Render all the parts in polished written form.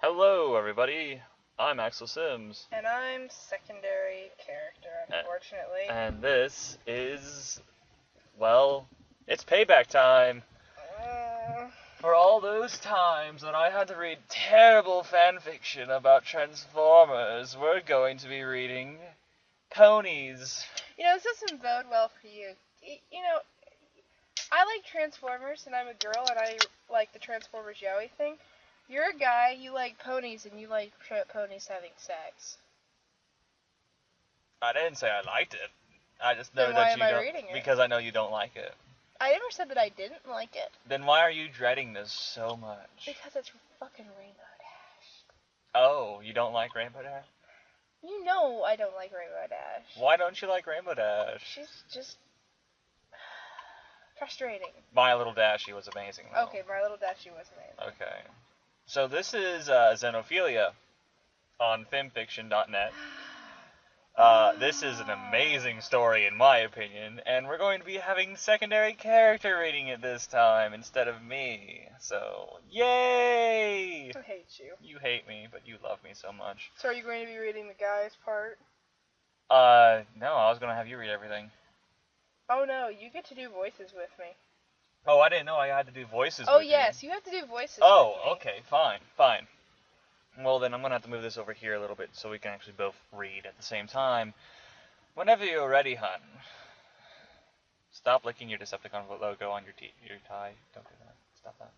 Hello, everybody. I'm Axelsims. And I'm secondary character, unfortunately. And this is, well, it's payback time. For all those times that I had to read terrible fanfiction about Transformers, we're going to be reading ponies. This doesn't bode well for you. I like Transformers, and I'm a girl, and I like the Transformers yaoi thing. You're a guy, you like ponies, and you like ponies having sex. I didn't say I liked it. I just know Then that why you am I don't, reading it? because I know you don't like it. I never said that I didn't like it. Then why are you dreading this so much? Because it's fucking Rainbow Dash. Oh, you don't like Rainbow Dash? You know I don't like Rainbow Dash. Why don't you like Rainbow Dash? She's just frustrating. My Little Dashie was amazing, though. Okay, My Little Dashie was amazing. Okay. So this is Xenophilia on fanfiction.net. This is an amazing story, in my opinion, and we're going to be having secondary character reading it this time instead of me. So, yay! I hate you. You hate me, but you love me so much. So are you going to be reading the guy's part? No, I was going to have you read everything. Oh no, you get to do voices with me. Oh, I didn't know I had to do voices Oh with yes, you have to do voices with me. Okay, fine. Well, then I'm going to have to move this over here a little bit so we can actually both read at the same time. Whenever you're ready, hun. Stop licking your Decepticon logo on your tie. Don't do that. Stop that.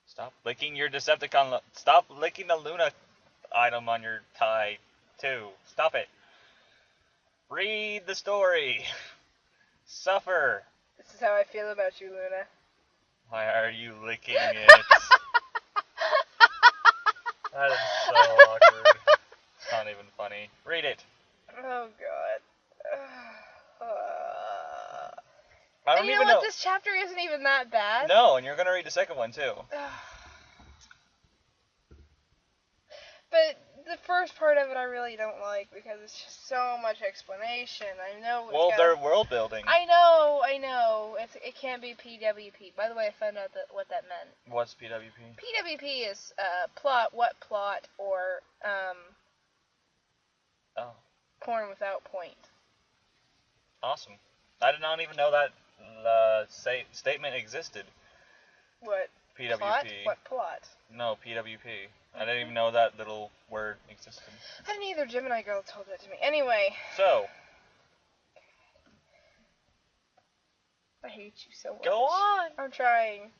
Stop licking your Decepticon Stop licking the Luna item on your tie, too. Stop it. Read the story. Suffer. This is how I feel about you, Luna. Why are you licking it? That is so awkward. It's not even funny. Read it. Oh god. I don't and you even know what? This chapter isn't even that bad. No, and you're gonna read the second one too. But the first part of it I really don't like because it's just so much explanation. I know. They're world building. I know. It can't be PWP. By the way, I found out what that meant. What's PWP? PWP is plot, or porn without point. Awesome. I did not even know that statement existed. What? PWP. Plot? What plot? No, PWP. I didn't even know that little word existed. I didn't either. Gemini Girl told that to me. Anyway. So. I hate you so much. Go on. I'm trying.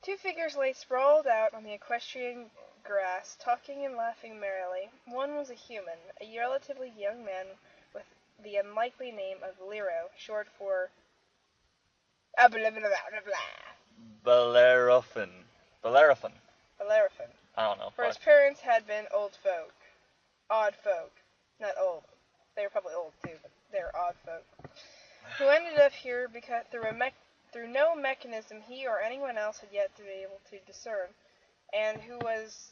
Two figures lay sprawled out on the equestrian grass, talking and laughing merrily. One was a human, a relatively young man with the unlikely name of Lero, short for Bellerophon. I don't know. For his parents had been old folk. Odd folk. Not old. They were probably old too, but they were odd folk. Who ended up here because through no mechanism he or anyone else had yet to be able to discern, and who as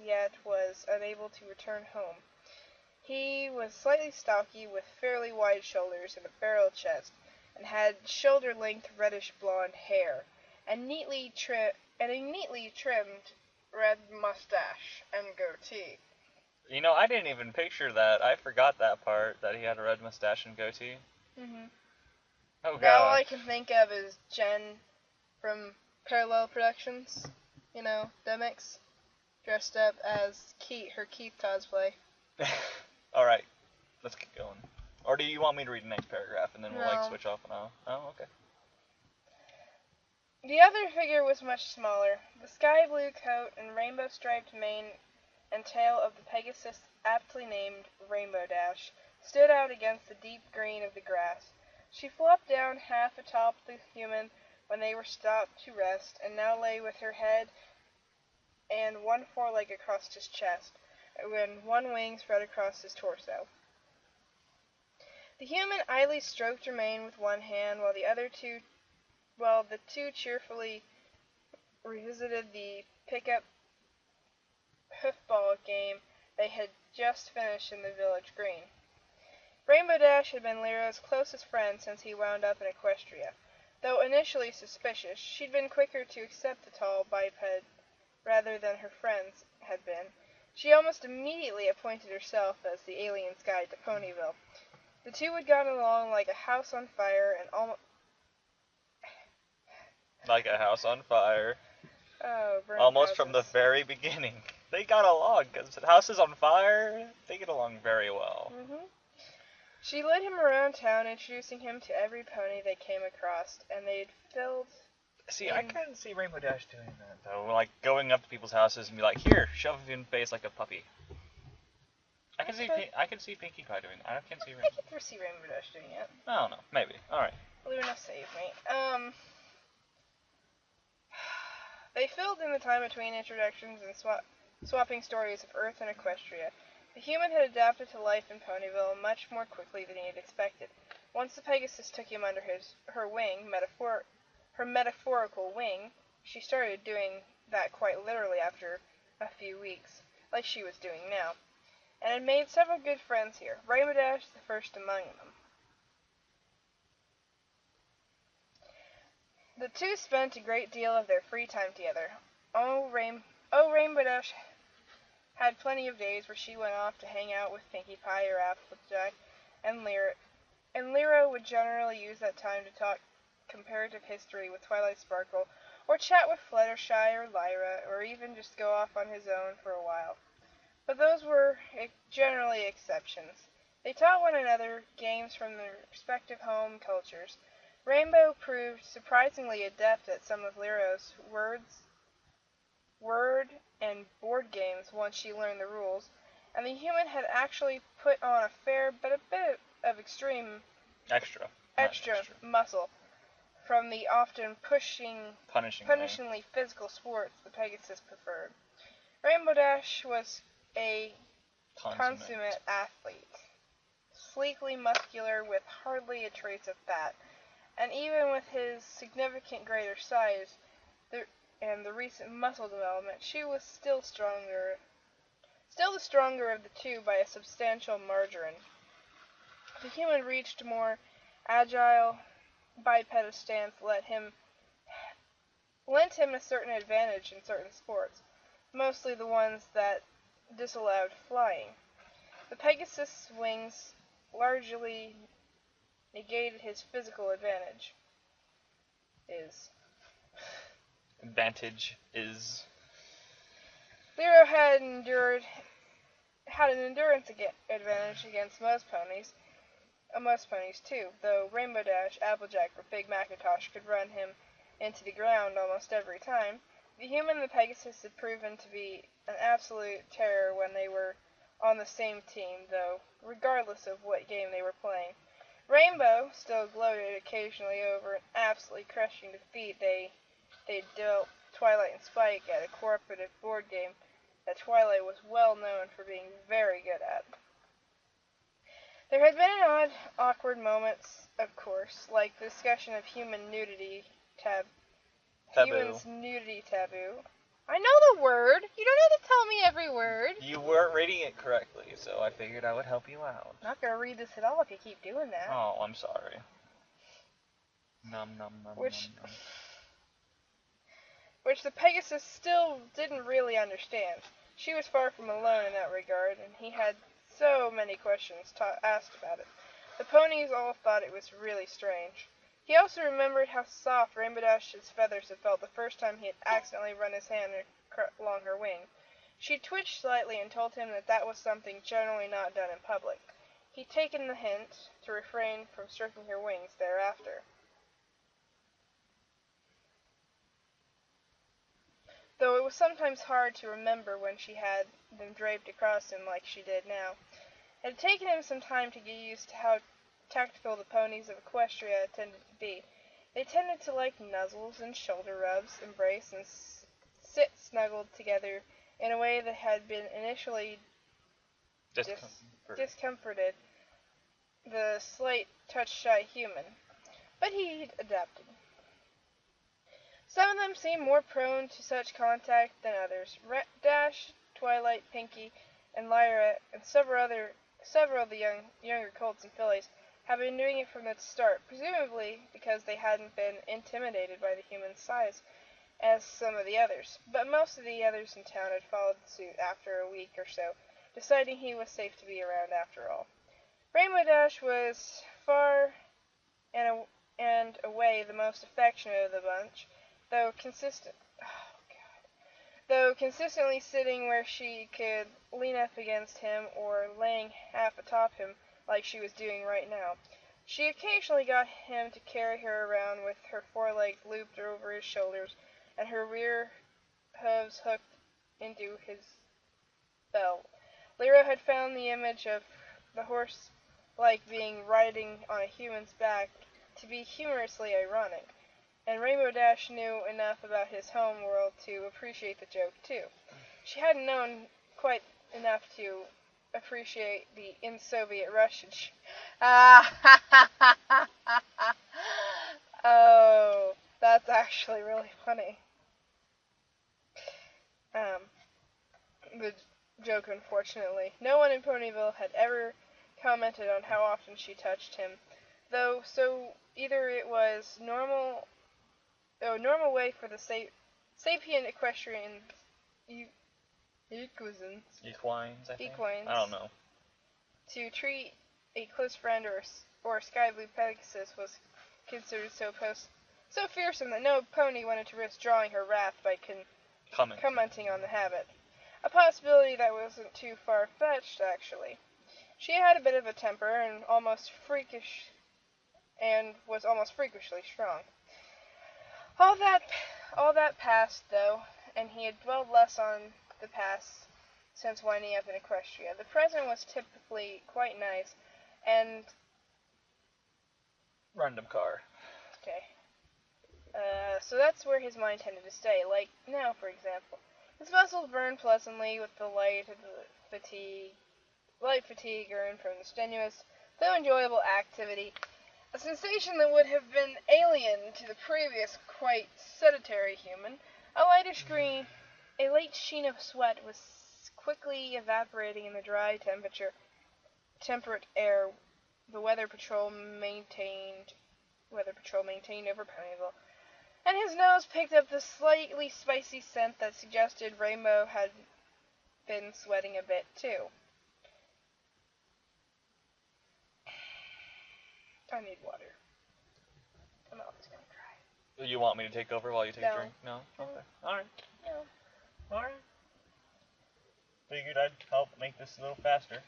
yet was unable to return home. He was slightly stocky, with fairly wide shoulders and a barrel chest, and had shoulder-length reddish-blonde hair, and a neatly trimmed red mustache and goatee. You know, I didn't even picture that. I forgot that part, that he had a red mustache and goatee. Mm-hmm. Oh, God. Now all I can think of is Jen from Parallel Productions. You know, Demix, dressed up as her Keith cosplay. Alright, let's keep going. Or do you want me to read the next paragraph and then we'll, No. switch off and on? Oh, okay. The other figure was much smaller. The sky blue coat and rainbow-striped mane and tail of the Pegasus, aptly named Rainbow Dash, stood out against the deep green of the grass. She flopped down half atop the human when they were stopped to rest, and now lay with her head and one foreleg across his chest, and one wing spread across his torso. The human idly stroked her mane with one hand, while the two cheerfully revisited the pickup hoofball game they had just finished in the village green. Rainbow Dash had been Lero's closest friend since he wound up in Equestria. Though initially suspicious, she'd been quicker to accept the tall biped rather than her friends had been. She almost immediately appointed herself as the alien's guide to Ponyville. The two had gotten along like a house on fire and almost... Like a house on fire. Oh, Almost from the very beginning. They got along, because the house is on fire, they get along very well. She led him around town, introducing him to every pony they came across, and they'd filled... See, I couldn't see Rainbow Dash doing that, though. Like, going up to people's houses and be like, here, shove it in face like a puppy. I can see Pinkie Pie doing that. I can see Rainbow. I can foresee Rainbow Dash doing it. I don't know. Maybe. Alright. Luna, save me. They filled in the time between introductions and swapping stories of Earth and Equestria. The human had adapted to life in Ponyville much more quickly than he had expected. Once the Pegasus took him under her wing, her metaphorical wing, she started doing that quite literally after a few weeks, like she was doing now, and had made several good friends here, Rainbow Dash the first among them. The two spent a great deal of their free time together. Rainbow Dash had plenty of days where she went off to hang out with Pinkie Pie or Applejack and Lyra would generally use that time to talk comparative history with Twilight Sparkle, or chat with Fluttershy or Lyra, or even just go off on his own for a while. But those were generally exceptions. They taught one another games from their respective home cultures. Rainbow proved surprisingly adept at some of Lyra's word and board games once she learned the rules, and the human had actually put on a fair but a bit of extra muscle from the often punishingly physical sports the Pegasus preferred. Rainbow Dash was a consummate athlete, sleekly muscular with hardly a trace of fat, and even with his significant greater size and the recent muscle development, she was still the stronger of the two by a substantial margin. The human reached more agile bipedal stance lent him a certain advantage in certain sports, mostly the ones that disallowed flying. The Pegasus' wings largely negated his physical advantage. Lyra had an endurance advantage against most ponies too, though Rainbow Dash, Applejack, or Big Macintosh could run him into the ground almost every time. The human and the Pegasus had proven to be an absolute terror when they were on the same team, though, regardless of what game they were playing. Rainbow still gloated occasionally over an absolutely crushing defeat they dealt Twilight and Spike at a cooperative board game that Twilight was well known for being very good at. There had been awkward moments, of course, like the discussion of humans' nudity taboo. I know the word. You don't have to tell me every word. You weren't reading it correctly, so I figured I would help you out. I'm not going to read this at all if you keep doing that. Oh, I'm sorry. Nom nom nom which the Pegasus still didn't really understand. She was far from alone in that regard, and he had so many questions asked about it. The ponies all thought it was really strange. He also remembered how soft Rainbow Dash's feathers had felt the first time he had accidentally run his hand along her wing. She twitched slightly and told him that was something generally not done in public. He'd taken the hint to refrain from stroking her wings thereafter. Though it was sometimes hard to remember when she had them draped across him like she did now. It had taken him some time to get used to how tactical the ponies of Equestria tended to be. They tended to like nuzzles and shoulder rubs, embrace, and sit snuggled together in a way that had been initially discomforted the slight touch-shy human. But he'd adapted. Some of them seemed more prone to such contact than others. Dash, Twilight, Pinkie, and Lyra, and several of the younger colts and fillies had been doing it from the start, presumably because they hadn't been intimidated by the human size as some of the others. But most of the others in town had followed suit after a week or so, deciding he was safe to be around after all. Rainbow Dash was far and away the most affectionate of the bunch, though consistently sitting where she could lean up against him or laying half atop him like she was doing right now. She occasionally got him to carry her around with her forelegs looped over his shoulders and her rear hooves hooked into his belt. Lyra had found the image of the horse-like being riding on a human's back to be humorously ironic, and Rainbow Dash knew enough about his home world to appreciate the joke, too. She hadn't known quite enough to appreciate the in-Soviet Russian Oh, that's actually really funny. The joke, unfortunately. No one in Ponyville had ever commented on how often she touched him, though, so either it was normal way for the sapient equestrian equines, I think. I don't know. to treat a close friend or a sky blue Pegasus was considered so fearsome that no pony wanted to risk drawing her wrath by commenting on the habit. A possibility that wasn't too far-fetched, actually. She had a bit of a temper and was almost freakishly strong. All that passed, though, and he had dwelled less on the past since winding up in Equestria. The present was typically quite nice, and Random car. okay. So that's where his mind tended to stay, like now, for example. His muscles burned pleasantly with the light fatigue earned from the strenuous, though enjoyable activity, a sensation that would have been alien to the previous, quite sedentary human. A light sheen of sweat was quickly evaporating in the dry, temperate air the Weather Patrol maintained over Ponyville, and his nose picked up the slightly spicy scent that suggested Rainbow had been sweating a bit, too. I need water. My mouth is gonna dry. You want me to take over while you take a drink? No? Okay. Alright. No. Alright. Figured I'd help make this a little faster.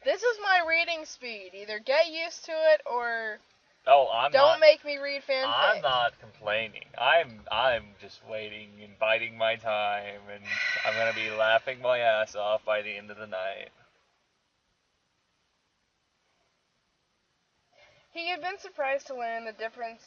This is my reading speed. Either get used to it or don't make me read fanfic. I'm not complaining. I'm just waiting and biding my time, and I'm gonna be laughing my ass off by the end of the night. He had been surprised to learn the different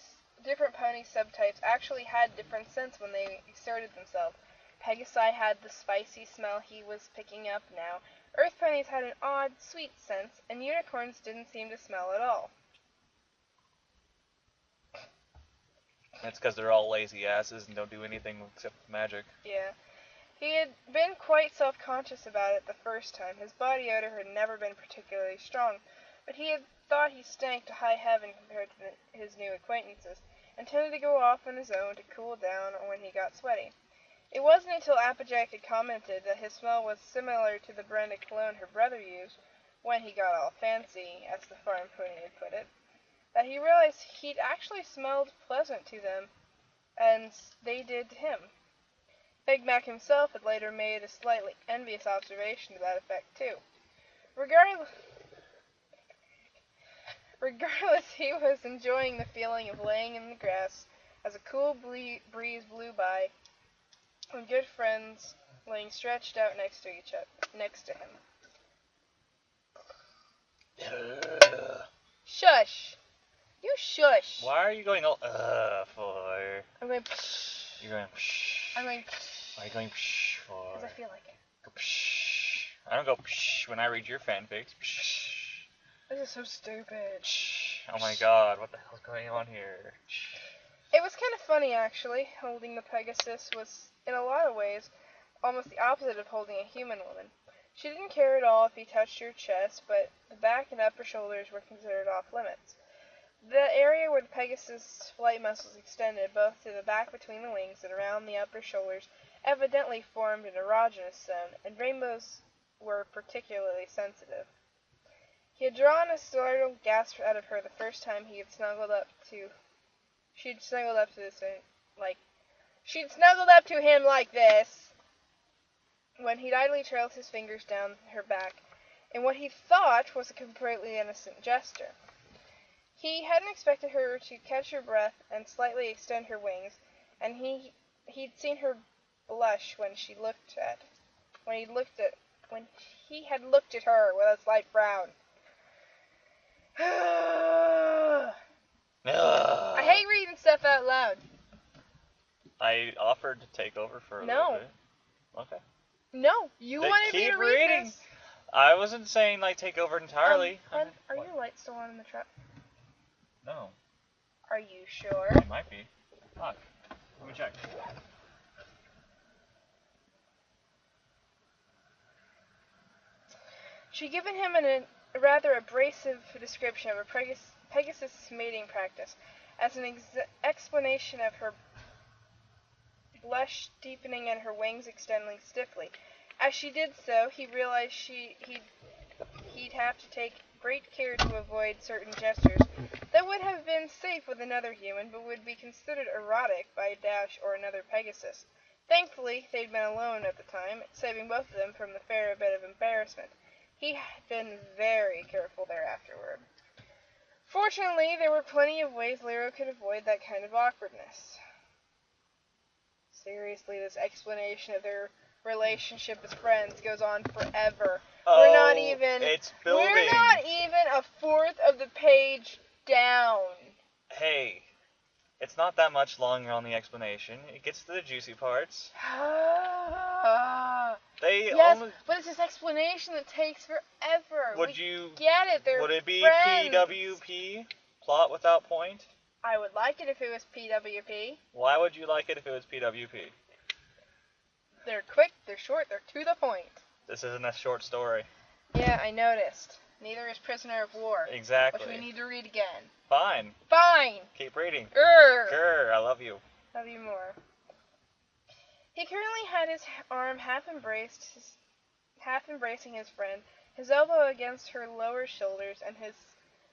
pony subtypes actually had different scents when they exerted themselves. Pegasi had the spicy smell he was picking up now. Earth ponies had an odd, sweet sense, and unicorns didn't seem to smell at all. That's because they're all lazy asses and don't do anything except magic. Yeah. He had been quite self-conscious about it the first time. His body odor had never been particularly strong, but he had thought he stank to high heaven compared to his new acquaintances, and tended to go off on his own to cool down when he got sweaty. It wasn't until Applejack had commented that his smell was similar to the brand of cologne her brother used, when he got all fancy, as the farm pony had put it, that he realized he'd actually smelled pleasant to them, and they did to him. Big Mac himself had later made a slightly envious observation to that effect, too. Regardless, he was enjoying the feeling of laying in the grass as a cool breeze blew by, and good friends laying stretched out next to him. Shush! You shush! Why are you going all for? I'm going. You're going. I'm going. Why are you going for? Because I feel like it. Go I don't go when I read your fanfics. This is so stupid. Oh my god, what the hell's going on here? It was kind of funny, actually. Holding the Pegasus was, in a lot of ways, almost the opposite of holding a human woman. She didn't care at all if he touched her chest, but the back and upper shoulders were considered off limits. The area where the Pegasus flight muscles extended, both to the back between the wings and around the upper shoulders, evidently formed an erogenous zone, and Rainbow's were particularly sensitive. He had drawn a startled gasp out of her the first time he had snuggled up to... She'd snuggled up to him like this, when he'd idly trailed his fingers down her back, in what he thought was a completely innocent gesture. He hadn't expected her to catch her breath and slightly extend her wings, and he'd seen her blush when he had looked at her with a slight frown. I hate reading stuff out loud. I offered to take over for a little bit. Okay. No, you wanted me to read this. I wasn't saying take over entirely. Are your lights still on in the truck? No. Are you sure? It might be. Fuck. Let me check. She'd given him a rather abrasive description of a Pegasus mating practice, as an explanation of her blush deepening and her wings extending stiffly. As she did so, he realized he'd have to take great care to avoid certain gestures that would have been safe with another human, but would be considered erotic by Dash or another Pegasus. Thankfully, they'd been alone at the time, saving both of them from the fair bit of embarrassment. He had been very careful there afterward. Fortunately, there were plenty of ways Lyra could avoid that kind of awkwardness. Seriously, this explanation of their relationship as friends goes on forever. We're not even a fourth of the page down. Hey, it's not that much longer on the explanation. It gets to the juicy parts. But it's this explanation that takes forever. Would you get it? They're Would it be friends. PWP? Plot without point? I would like it if it was PWP. Why would you like it if it was PWP? They're quick, they're short, they're to the point. This isn't a short story. Yeah, I noticed. Neither is Prisoner of War. Exactly. Which we need to read again. Fine. Keep reading. Grr, I love you. Love you more. He currently had his arm half embracing his friend, his elbow against her lower shoulders, and his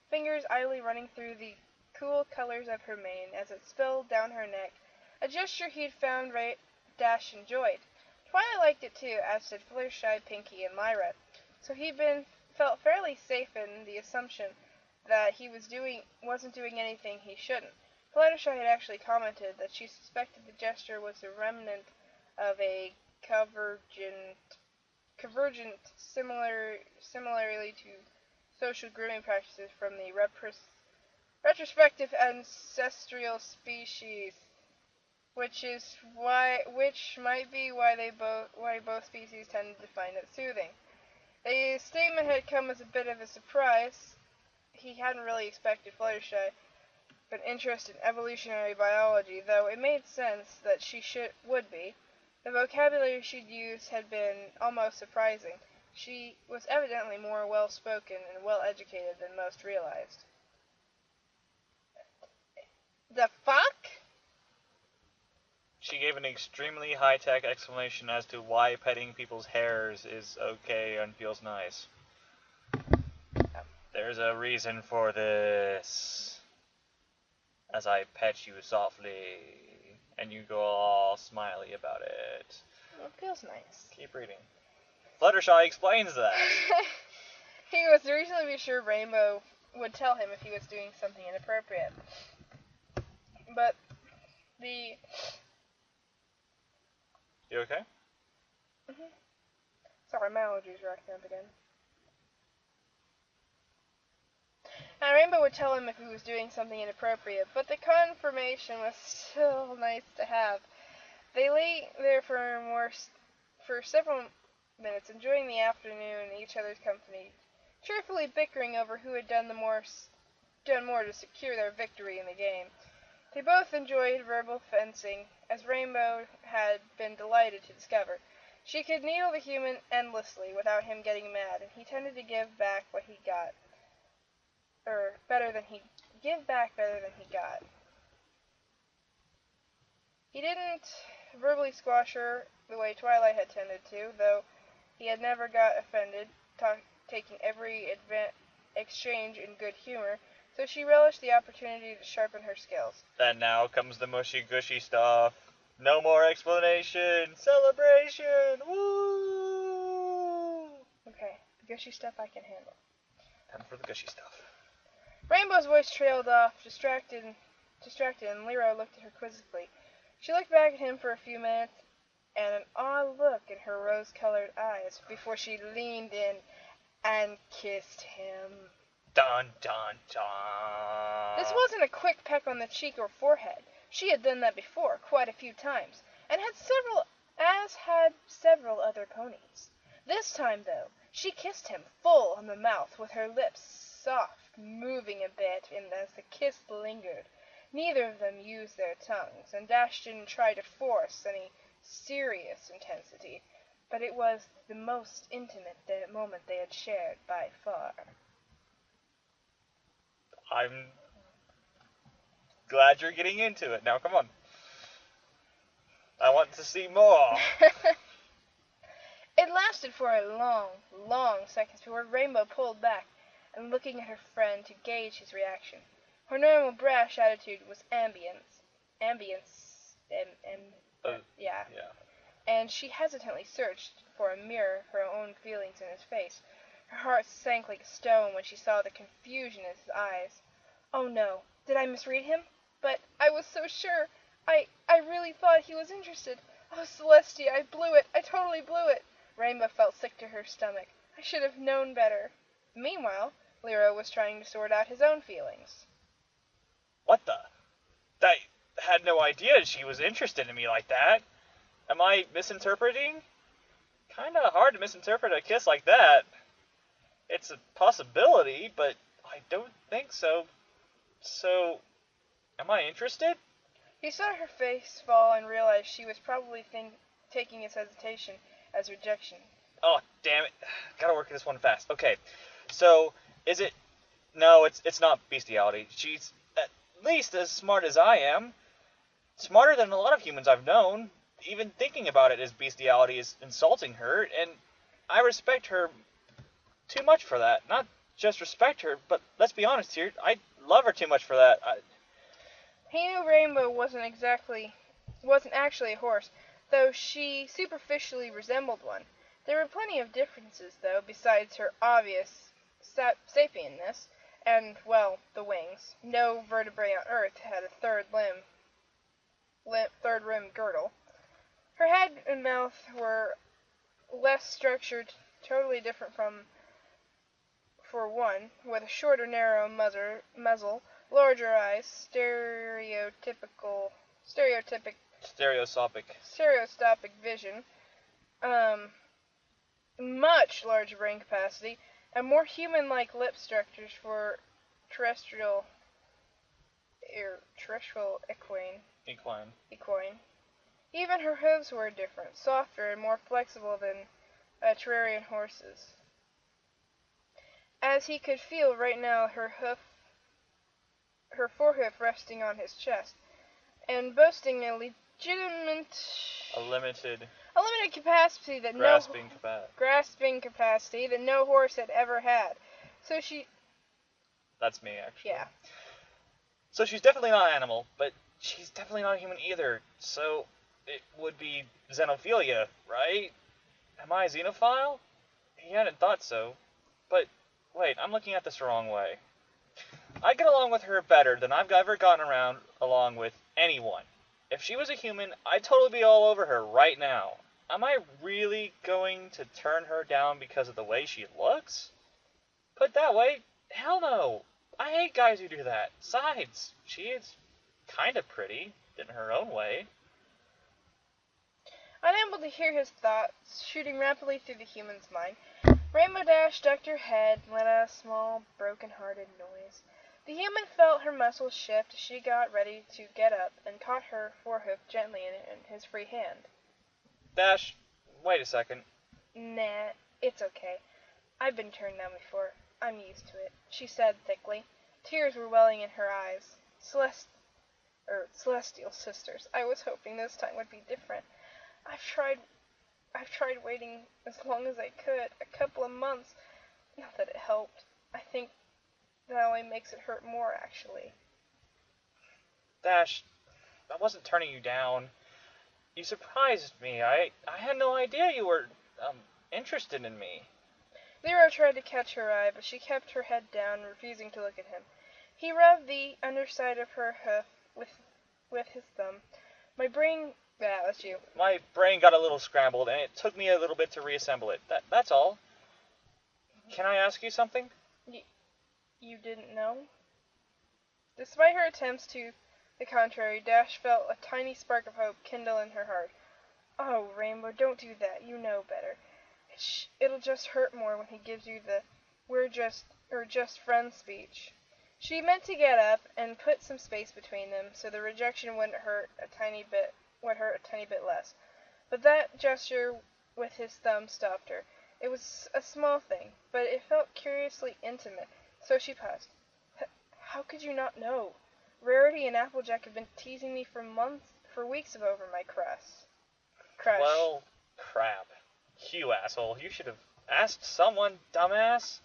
fingers idly running through the cool colors of her mane as it spilled down her neck, a gesture he'd found Dash enjoyed. Twilight liked it too, as did Fluttershy, Pinkie, and Myra, so he'd felt fairly safe in the assumption that he wasn't doing anything he shouldn't. Fluttershy had actually commented that she suspected the gesture was a remnant of a convergent similarly to social grooming practices from the retrospective ancestral species, which might be why both species tended to find it soothing. The statement had come as a bit of a surprise. He hadn't really expected Fluttershy an interest in evolutionary biology, though it made sense that she would be. The vocabulary she'd used had been almost surprising. She was evidently more well-spoken and well-educated than most realized. The fuck? She gave an extremely high-tech explanation as to why petting people's hairs is okay and feels nice. There's a reason for this. As I pet you softly, and you go all smiley about it. It feels nice. Keep reading. Fluttershy explains that. He was reasonably sure Rainbow would tell him if he was doing something inappropriate. But You okay? Sorry, my allergies are acting up again. Now, Rainbow would tell him if he was doing something inappropriate, but the confirmation was still nice to have. They lay there for several minutes, enjoying the afternoon in each other's company, cheerfully bickering over who had done more to secure their victory in the game. They both enjoyed verbal fencing, as Rainbow had been delighted to discover. She could needle the human endlessly without him getting mad, and he tended to give back what he got, or give back better than he got. He didn't verbally squash her the way Twilight had tended to, though he had never got offended, taking every exchange in good humor, so she relished the opportunity to sharpen her skills. And now comes the mushy-gushy stuff. No more explanation! Celebration! Woo! Okay, the gushy stuff I can handle. Time for the gushy stuff. Rainbow's voice trailed off, distracted, and Lyra looked at her quizzically. She looked back at him for a few minutes, and an odd look in her rose-colored eyes before she leaned in and kissed him. Dun, dun, dun. This wasn't a quick peck on the cheek or forehead. She had done that before, quite a few times, and had several other ponies. This time, though, she kissed him full on the mouth, with her lips soft, moving a bit as the kiss lingered. Neither of them used their tongues, and Dash didn't try to force any serious intensity, but it was the most intimate moment they had shared by far. I'm glad you're getting into it. Now, come on. I want to see more. It lasted for a long, long seconds before Rainbow pulled back and looking at her friend to gauge his reaction. Her normal brash attitude was yeah. And she hesitantly searched for a mirror of her own feelings in his face. Her heart sank like a stone when she saw the confusion in his eyes. Oh no, did I misread him? But I was so sure. I really thought he was interested. Oh, Celestia, I blew it. I totally blew it. Rainbow felt sick to her stomach. I should have known better. Meanwhile, Lyra was trying to sort out his own feelings. What the? I had no idea she was interested in me like that. Am I misinterpreting? Kinda hard to misinterpret a kiss like that. It's a possibility, but I don't think so. So, am I interested? He saw her face fall and realized she was probably taking his hesitation as rejection. Oh, damn it. Gotta work this one fast. Okay, so, is it... No, it's not bestiality. She's at least as smart as I am. Smarter than a lot of humans I've known. Even thinking about it as bestiality is insulting her, and I respect her too much for that. Not just respect her, but let's be honest here, I love her too much for that. He knew Rainbow wasn't actually a horse, though she superficially resembled one. There were plenty of differences, though, besides her obvious sapienness, and, well, the wings. No vertebrae on Earth had a third rim girdle. Her head and mouth were less structured, totally different for one, with a shorter, narrow muzzle, larger eyes, stereoscopic vision, much larger brain capacity, and more human-like lip structures for terrestrial equine. Even her hooves were different, softer and more flexible than terrarian horses. As he could feel right now her forehoof resting on his chest, and boasting a limited capacity that grasping capacity that no horse had ever had. So she... That's me, actually. Yeah. So she's definitely not an animal, but she's definitely not a human either. So it would be Xenophilia, right? Am I a xenophile? He hadn't thought so. But wait, I'm looking at this the wrong way. I get along with her better than I've ever gotten around along with anyone. If she was a human, I'd totally be all over her right now. Am I really going to turn her down because of the way she looks? Put that way, hell no. I hate guys who do that. Besides, she is kind of pretty in her own way. Unable to hear his thoughts shooting rapidly through the human's mind, Rainbow Dash ducked her head and let out a small, broken-hearted noise. The human felt her muscles shift as she got ready to get up and caught her forehoof gently in his free hand. Dash, Wait a second. Nah, it's okay. I've been turned down before. I'm used to it, she said thickly. Tears were welling in her eyes. Celestial sisters. I was hoping this time would be different. I've tried waiting as long as I could, a couple of months. Not that it helped. I think that only makes it hurt more, actually. Dash, I wasn't turning you down. You surprised me. I had no idea you were, interested in me. Lyra tried to catch her eye, but she kept her head down, refusing to look at him. He rubbed the underside of her hoof with his thumb. My brain... that's you. My brain got a little scrambled, and it took me a little bit to reassemble it. That's all. Can I ask you something? You didn't know? Despite her attempts to the contrary, Dash felt a tiny spark of hope kindle in her heart. Oh, Rainbow, don't do that. You know better. It'll just hurt more when he gives you the we're just friends speech. She meant to get up and put some space between them so the rejection would hurt a tiny bit less. But that gesture with his thumb stopped her. It was a small thing, but it felt curiously intimate, so she paused. How could you not know? Rarity and Applejack have been teasing me for weeks over my crush. Well, crap. You asshole. You should have asked someone, dumbass.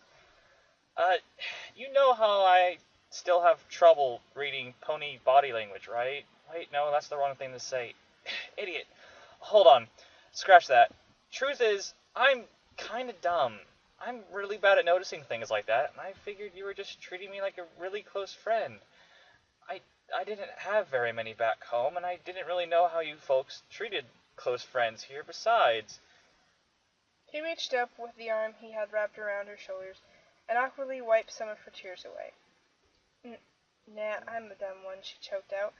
You know how I still have trouble reading pony body language, right? Wait, no, that's the wrong thing to say. Idiot. Hold on. Scratch that. Truth is, I'm kinda dumb. I'm really bad at noticing things like that, and I figured you were just treating me like a really close friend. I didn't have very many back home, and I didn't really know how you folks treated close friends here besides. He reached up with the arm he had wrapped around her shoulders and awkwardly wiped some of her tears away. Nah, I'm the dumb one, she choked out.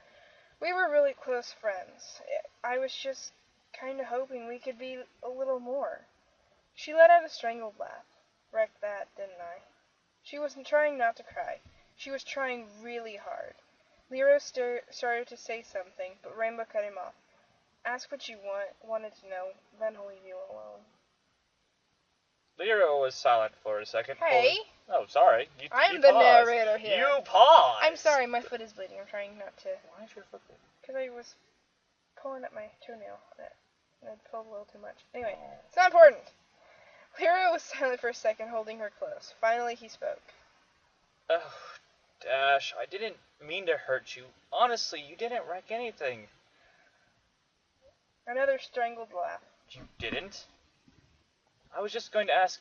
We were really close friends. I was just kinda hoping we could be a little more. She let out a strangled laugh. Wrecked that, didn't I? She wasn't trying not to cry. She was trying really hard. Lyra started to say something, but Rainbow cut him off. Ask what you wanted to know, then I'll leave you alone. Lyra was silent for a second. Hey! Oh, sorry. I'm the narrator here. You paused! I'm sorry, my foot is bleeding. I'm trying not to... Why is your foot bleeding? Because I was pulling at my toenail. And I pulled a little too much. Anyway, it's not important. Lyra was silent for a second, holding her close. Finally, he spoke. Oh, Dash, I didn't mean to hurt you. Honestly, you didn't wreck anything. Another strangled laugh. You didn't? I was just going to ask,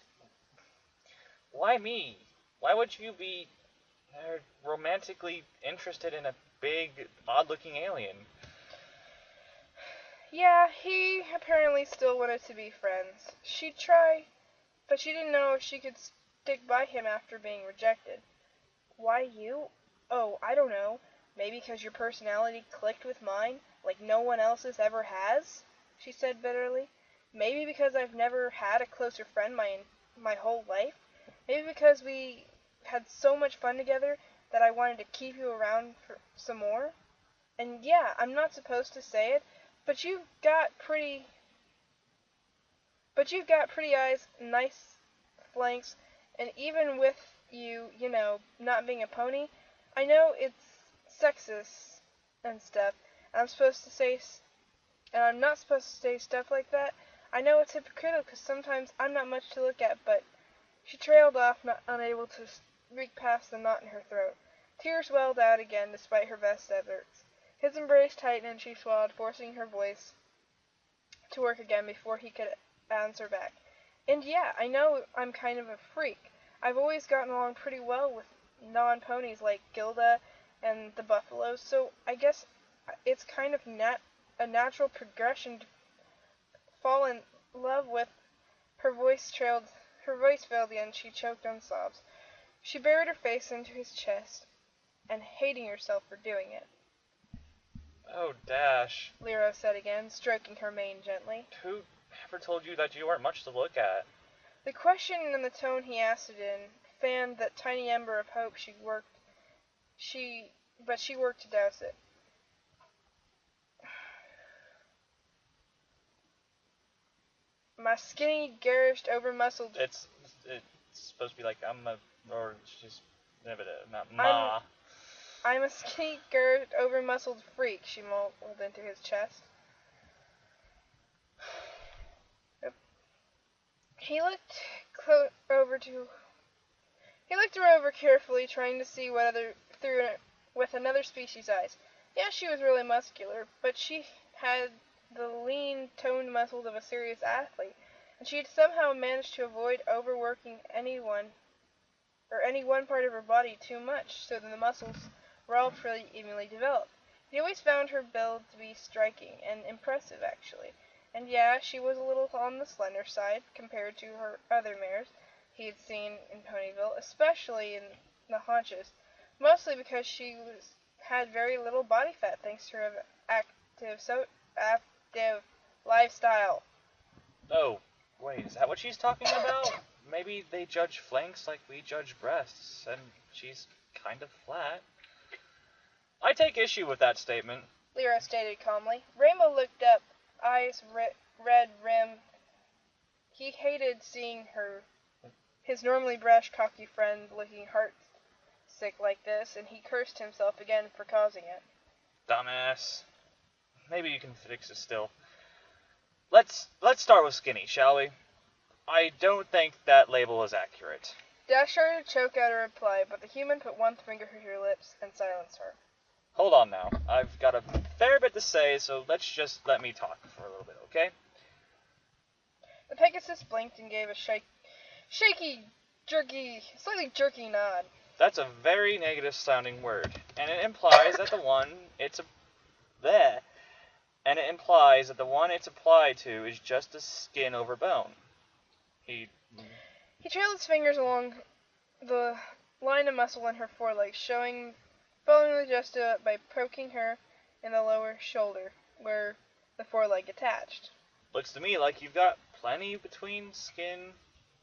why me? Why would you be romantically interested in a big, odd-looking alien? Yeah, he apparently still wanted to be friends. She'd try, but she didn't know if she could stick by him after being rejected. Why you? Oh, I don't know. Maybe because your personality clicked with mine, like no one else's ever has, she said bitterly. Maybe because I've never had a closer friend my whole life. Maybe because we had so much fun together that I wanted to keep you around for some more. And yeah, I'm not supposed to say it, but you've got pretty eyes, nice flanks, and even with you, not being a pony, I know it's sexist and stuff, and I'm not supposed to say stuff like that. I know it's hypocritical because sometimes I'm not much to look at, but she trailed off, not unable to reach past the knot in her throat. Tears welled out again despite her best efforts. His embrace tightened and she swallowed, forcing her voice to work again before he could answer back. And yeah, I know I'm kind of a freak. I've always gotten along pretty well with non-ponies like Gilda and the buffaloes, so I guess it's kind of a natural progression to fall in love with. Her voice failed again. She choked on sobs. She buried her face into his chest, and hating herself for doing it. Oh, Dash. Lyra said again, stroking her mane gently. Who ever told you that you weren't much to look at? The question and the tone he asked it in fanned that tiny ember of hope but she worked to douse it. My skinny, garish, over-muscled... It's supposed to be like, or she's, not ma. I'm a skinny, garish, over-muscled freak, she mumbled into his chest. He looked her over carefully, trying to see with another species' eyes. Yes, she was really muscular, but she had the lean, toned muscles of a serious athlete, and she had somehow managed to avoid overworking any one part of her body too much, so that the muscles were all pretty evenly developed. He always found her build to be striking and impressive, actually. And yeah, she was a little on the slender side compared to her other mares he had seen in Ponyville, especially in the haunches, mostly because she had very little body fat thanks to her active lifestyle. Oh, wait, is that what she's talking about? Maybe they judge flanks like we judge breasts, and she's kind of flat. I take issue with that statement, Lyra stated calmly. Rainbow looked up, eyes red rimmed. He hated seeing his normally brash, cocky friend looking heart-sick like this, and he cursed himself again for causing it. Dumbass. Maybe you can fix it still. Let's start with skinny, shall we? I don't think that label is accurate. Dash started to choke out a reply, but the human put one finger to her lips and silenced her. Hold on now. I've got a fair bit to say, so let me talk for a little bit, okay? The Pegasus blinked and gave a shaky, slightly jerky nod. That's a very negative sounding word, and it implies that the one it's applied to is just a skin over bone. He trailed his fingers along the line of muscle in her foreleg, following the gesture by poking her in the lower shoulder, where the foreleg attached. Looks to me like you've got plenty between skin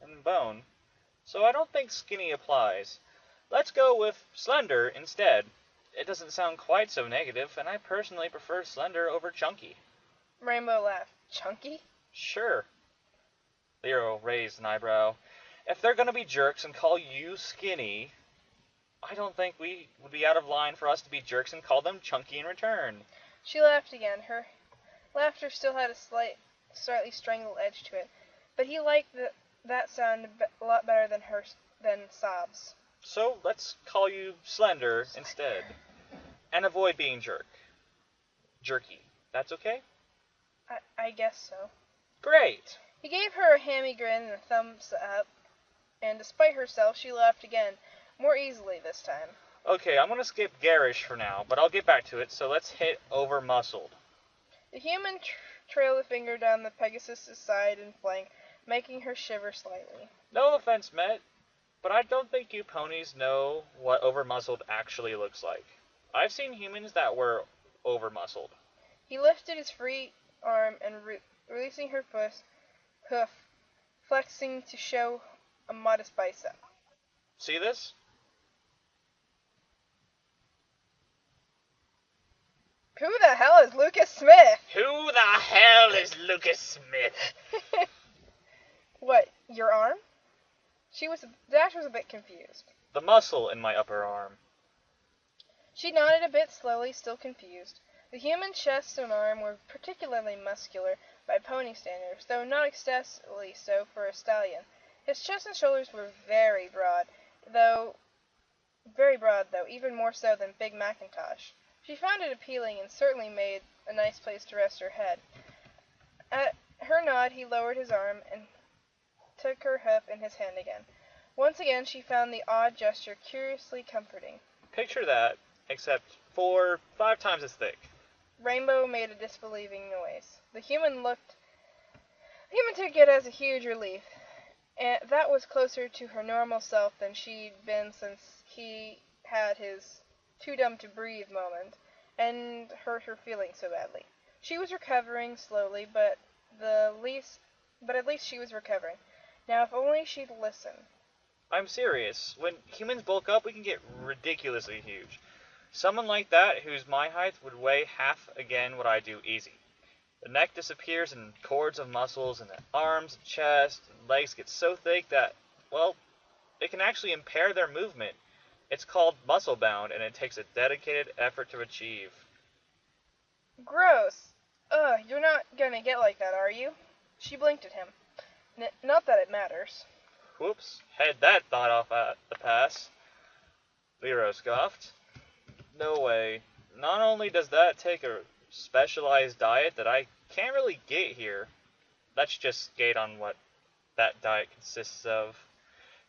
and bone, so I don't think skinny applies. Let's go with slender instead. It doesn't sound quite so negative, and I personally prefer slender over chunky. Rainbow laughed. Chunky? Sure. Lyra raised an eyebrow. If they're gonna be jerks and call you skinny, I don't think we would be out of line for us to be jerks and call them chunky in return. She laughed again. Her laughter still had a slightly strangled edge to it, but he liked that sound a lot better than sobs. So let's call you slender instead, and avoid being jerky. That's okay? I guess so. Great. He gave her a hammy grin and a thumbs up, and despite herself, she laughed again, more easily this time. Okay, I'm going to skip garish for now, but I'll get back to it, so let's hit over-muscled. The human trailed a finger down the Pegasus' side and flank, making her shiver slightly. No offense meant, but I don't think you ponies know what over-muscled actually looks like. I've seen humans that were over-muscled. He lifted his free arm and releasing her hoof, flexing to show a modest bicep. See this? Who the hell is Lucas Smith? Who the hell is Lucas Smith? What, your arm? Dash was a bit confused. The muscle in my upper arm. She nodded a bit slowly, still confused. The human chest and arm were particularly muscular by pony standards, though not excessively so for a stallion. His chest and shoulders were very broad, though, even more so than Big Macintosh. She found it appealing and certainly made a nice place to rest her head. At her nod, he lowered his arm and took her hoof in his hand again. Once again, she found the odd gesture curiously comforting. Picture that, except 4-5 times as thick. Rainbow made a disbelieving noise. The human took it as a huge relief, and that was closer to her normal self than she'd been since he had his too-dumb-to-breathe moment, and hurt her feelings so badly. She was recovering slowly, but at least she was recovering. Now, if only she'd listen. I'm serious. When humans bulk up, we can get ridiculously huge. Someone like that, who's my height, would weigh half again what I do easy. The neck disappears in cords of muscles, and the arms, and chest, and legs get so thick that, well, it can actually impair their movement. It's called muscle bound, and it takes a dedicated effort to achieve. Gross. Ugh, you're not gonna get like that, are you? She blinked at him. Not that it matters. Whoops, had that thought off at the pass. Lero scoffed. No way. Not only does that take a specialized diet that I can't really get here, let's just skate on what that diet consists of.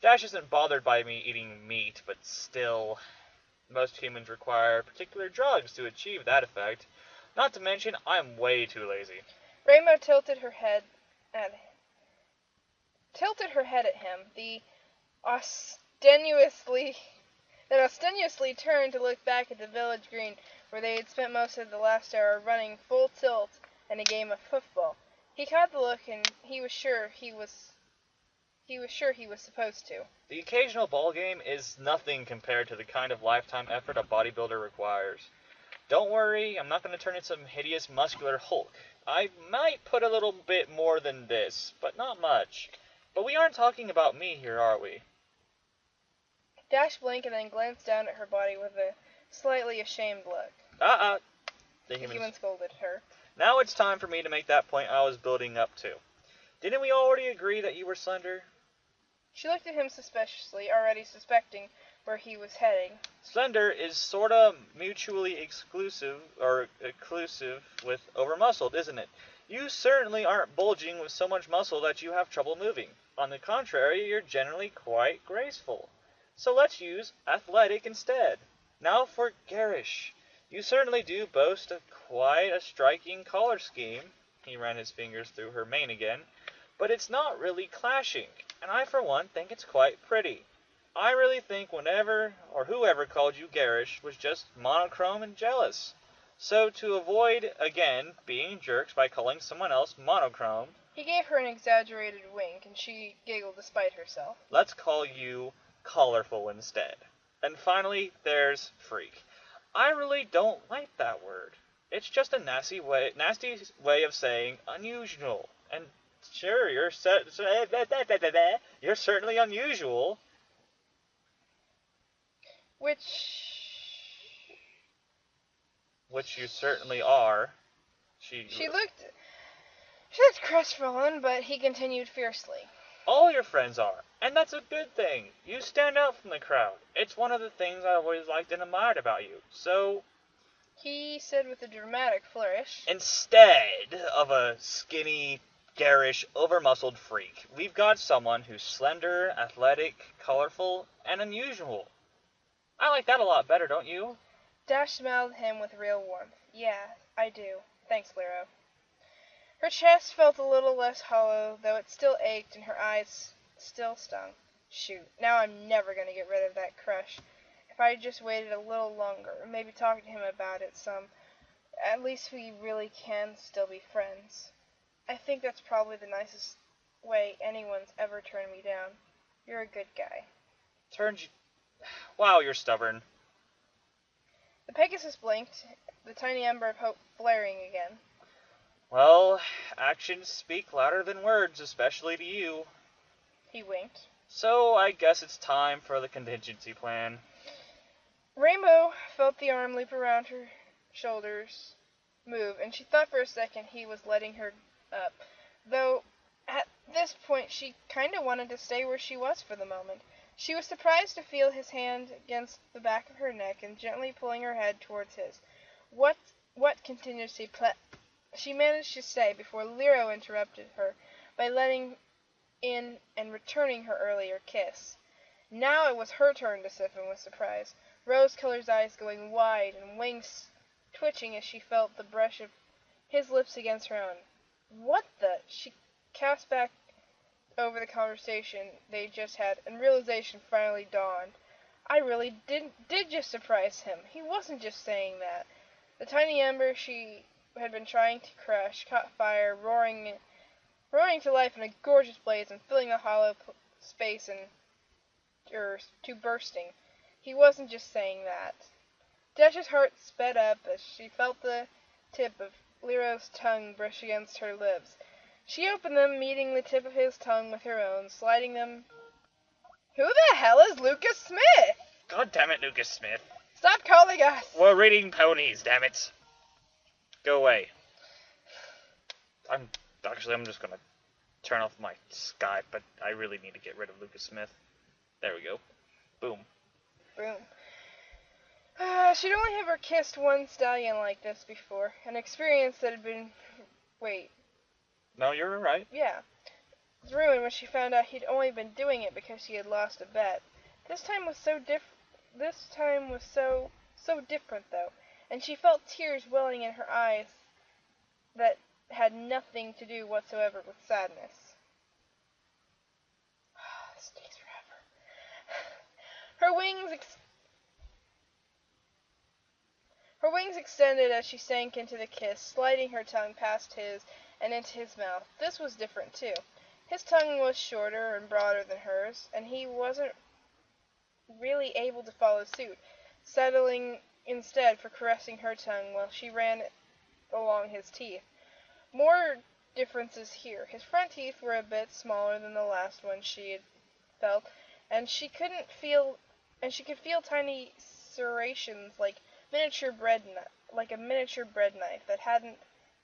Dash isn't bothered by me eating meat, but still, most humans require particular drugs to achieve that effect. Not to mention, I'm way too lazy. Rainbow tilted her head at him. Then ostentatiously turned to look back at the village green, where they had spent most of the last hour running full tilt in a game of football. He caught the look, and he was sure he was supposed to. The occasional ball game is nothing compared to the kind of lifetime effort a bodybuilder requires. Don't worry, I'm not going to turn into some hideous muscular Hulk. I might put a little bit more than this, but not much. But we aren't talking about me here, are we? Dash blinked and then glanced down at her body with a slightly ashamed look. The human scolded her. Now it's time for me to make that point I was building up to. Didn't we already agree that you were slender? She looked at him suspiciously, already suspecting where he was heading. Slender is sorta mutually exclusive with over-muscled, isn't it? You certainly aren't bulging with so much muscle that you have trouble moving. On the contrary, you're generally quite graceful. So let's use athletic instead. Now for garish. You certainly do boast of quite a striking color scheme. He ran his fingers through her mane again. But it's not really clashing, and I for one think it's quite pretty. I really think whoever called you garish was just monochrome and jealous. So to avoid, again, being jerks by calling someone else monochrome... He gave her an exaggerated wink, and she giggled despite herself. Let's call you colorful instead. And finally, there's freak. I really don't like that word. It's just a nasty way of saying unusual. And sure, you're certainly unusual. Which you certainly are. She looked crestfallen, but he continued fiercely. All your friends are, and that's a good thing. You stand out from the crowd. It's one of the things I've always liked and admired about you. So, he said with a dramatic flourish, instead of a skinny, garish, over-muscled freak, we've got someone who's slender, athletic, colorful, and unusual. I like that a lot better, don't you? Dash smiled at him with real warmth. Yeah, I do. Thanks, Lero. Her chest felt a little less hollow, though it still ached and her eyes still stung. Shoot, now I'm never going to get rid of that crush. If I had just waited a little longer, or maybe talked to him about it some, at least we really can still be friends. I think that's probably the nicest way anyone's ever turned me down. You're a good guy. Wow, you're stubborn. The Pegasus blinked, the tiny ember of hope flaring again. Well, actions speak louder than words, especially to you. He winked. So, I guess it's time for the contingency plan. Rainbow felt the arm leap around her shoulders, move, and she thought for a second he was letting her up. Though, at this point, she kinda wanted to stay where she was for the moment. She was surprised to feel his hand against the back of her neck and gently pulling her head towards his. What contingency plan? She managed to say before Lero interrupted her by letting in and returning her earlier kiss. Now it was her turn to stiffen with surprise, rose-colored eyes going wide and wings twitching as she felt the brush of his lips against her own. What the? She cast back over the conversation they just had, and realization finally dawned. I really did just surprise him. He wasn't just saying that. The tiny ember she had been trying to crush caught fire, roaring to life in a gorgeous blaze and filling the hollow space to bursting. He wasn't just saying that. Dash's heart sped up as she felt the tip of Lero's tongue brush against her lips. She opened them, meeting the tip of his tongue with her own, sliding them. Who the hell is Lucas Smith? God damn it, Lucas Smith. Stop calling us! We're reading ponies, damn it. Go away. I'm just gonna turn off my Skype, but I really need to get rid of Lucas Smith. There we go. Boom. Boom. She'd only ever kissed one stallion like this before, an experience that had been... Wait. No, you're right. Yeah. It was ruined when she found out he'd only been doing it because he had lost a bet. This time was so different, though, and she felt tears welling in her eyes that had nothing to do whatsoever with sadness. This takes forever. Her wings extended as she sank into the kiss, sliding her tongue past his and into his mouth. This was different, too. His tongue was shorter and broader than hers, and he wasn't really able to follow suit, settling instead for caressing her tongue while she ran it along his teeth. More differences here. His front teeth were a bit smaller than the last one she had felt, and she could feel tiny serrations like a miniature bread knife that hadn't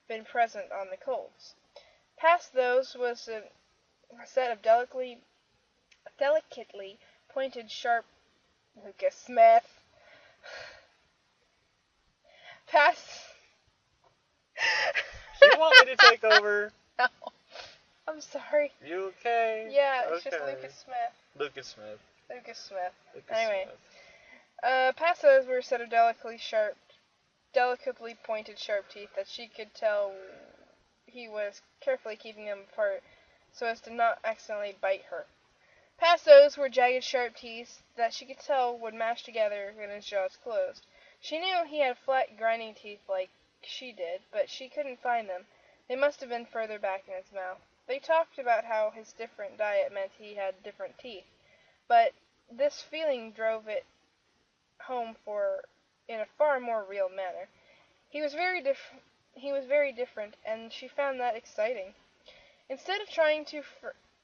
been present on the colds. Past those was a set of delicately pointed, sharp... Lucas Smith. Past... You want me to take over? No. I'm sorry. You okay? Yeah, it's okay. just Lucas Smith. Lucas Smith. Lucas Smith. Lucas Anyway. Smith. Past those were a set of delicately pointed, sharp teeth that she could tell he was carefully keeping them apart so as to not accidentally bite her. Past those were jagged, sharp teeth that she could tell would mash together when his jaws closed. She knew he had flat, grinding teeth like she did, but she couldn't find them. They must have been further back in his mouth. They talked about how his different diet meant he had different teeth, but this feeling drove it home in a far more real manner. He was very different, and she found that exciting. Instead of trying to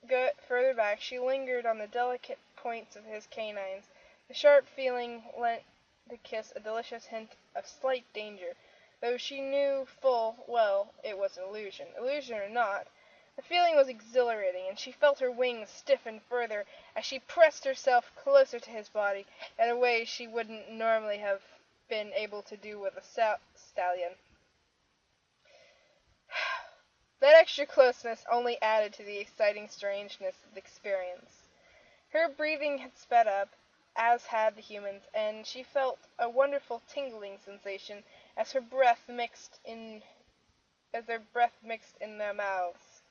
go further back, she lingered on the delicate points of his canines. The sharp feeling lent the kiss a delicious hint of slight danger, though she knew full well it was an illusion. Illusion or not, the feeling was exhilarating, and she felt her wings stiffen further as she pressed herself closer to his body in a way she wouldn't normally have been able to do with a stallion. That extra closeness only added to the exciting strangeness of the experience. Her breathing had sped up, as had the humans, and she felt a wonderful tingling sensation as their breath mixed in their mouths.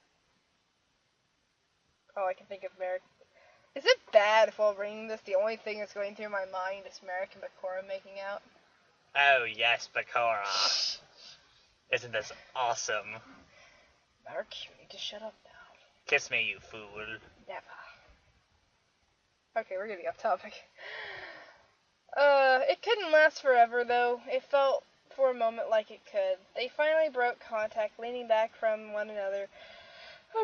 All I can think of Merrick. Is it bad if while reading this, the only thing that's going through my mind is Merrick and Bakura making out? Oh yes, Bakura. Isn't this awesome? Merrick, you need to shut up now. Kiss me, you fool. Never. Okay, we're getting off topic. It couldn't last forever, though. It felt for a moment like it could. They finally broke contact, leaning back from one another,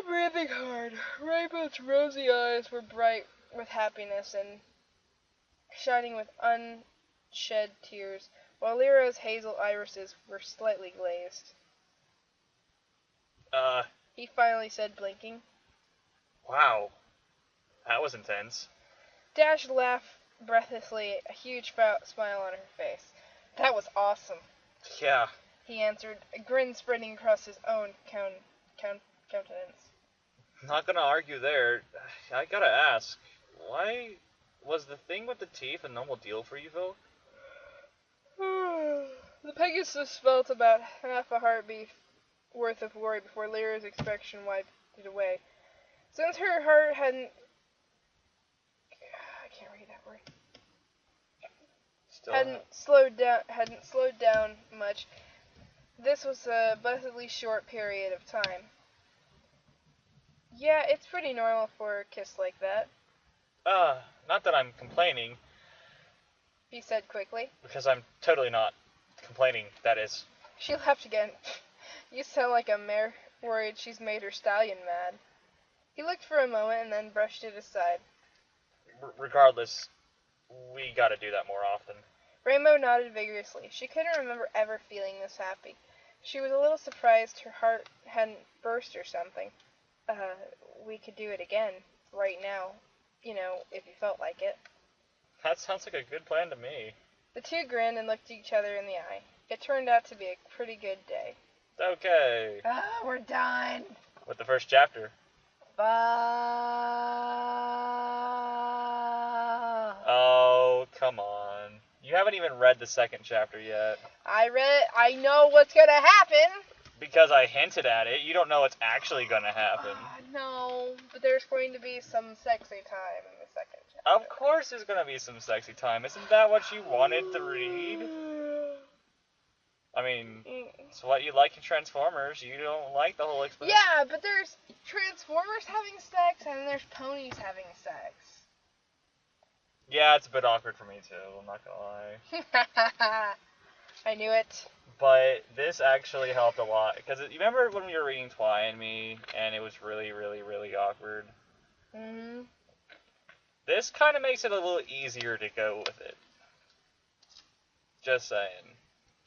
breathing hard. Rainbow's rosy eyes were bright with happiness and shining with unshed tears, while Lero's hazel irises were slightly glazed. He finally said, blinking. Wow. That was intense. Dash laughed breathlessly, a huge smile on her face. That was awesome. Yeah. He answered, a grin spreading across his own countenance. Not gonna argue there. I gotta ask, why was the thing with the teeth a normal deal for you, Phil? The Pegasus felt about half a heartbeat worth of worry before Lyra's expression wiped it away. Since her heart hadn't... I can't read that word. Hadn't slowed down much, this was a blessedly short period of time. Yeah, it's pretty normal for a kiss like that. Not that I'm complaining. He said quickly. Because I'm totally not complaining, that is. She laughed again. You sound like a mare worried she's made her stallion mad. He looked for a moment and then brushed it aside. Regardless, we gotta do that more often. Rainbow nodded vigorously. She couldn't remember ever feeling this happy. She was a little surprised her heart hadn't burst or something. We could do it again, right now. You know, if you felt like it. That sounds like a good plan to me. The two grinned and looked each other in the eye. It turned out to be a pretty good day. Okay. We're done. With the first chapter. Oh, come on. You haven't even read the second chapter yet. I know what's gonna happen. Because I hinted at it, you don't know what's actually gonna happen. No, but there's going to be some sexy time in the second chapter. Of course there's gonna be some sexy time. Isn't that what you wanted to read? I mean, it's what you like in Transformers. You don't like the whole explanation. Yeah, but there's Transformers having sex and there's ponies having sex. Yeah, it's a bit awkward for me too, I'm not gonna lie. I knew it. But this actually helped a lot. Because you remember when we were reading Twy and Me, and it was really, really, really awkward? Mm-hmm. This kind of makes it a little easier to go with it. Just saying.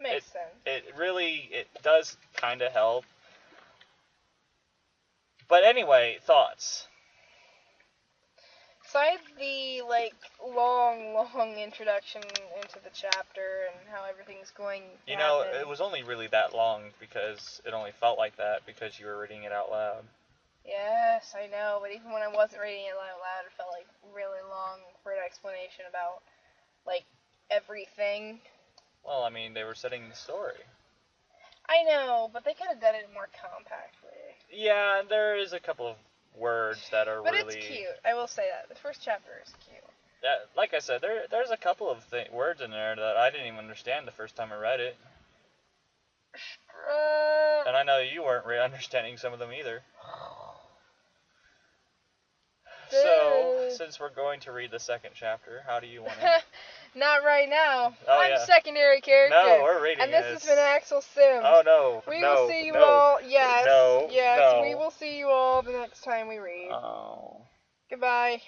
Makes sense. It does kind of help. But anyway, thoughts? Besides the, long introduction into the chapter and how everything's going to happen. It was only really that long because it only felt like that because you were reading it out loud. Yes, I know, but even when I wasn't reading it out loud, it felt like really long for an explanation about, everything. Well, I mean, they were setting the story. I know, but they could have done it more compactly. Yeah, there is a couple of words that are but really... it's cute. I will say that. The first chapter is cute. Yeah, like I said, there's a couple of words in there that I didn't even understand the first time I read it. And I know you weren't really understanding some of them either. So, since we're going to read the second chapter, how do you want to... Not right now. Oh, I'm secondary character. No, we're reading and this has been Axelsims. Oh, no. We will see you all. Yes. No. Yes, No. we will see you all the next time we read. Oh. Goodbye.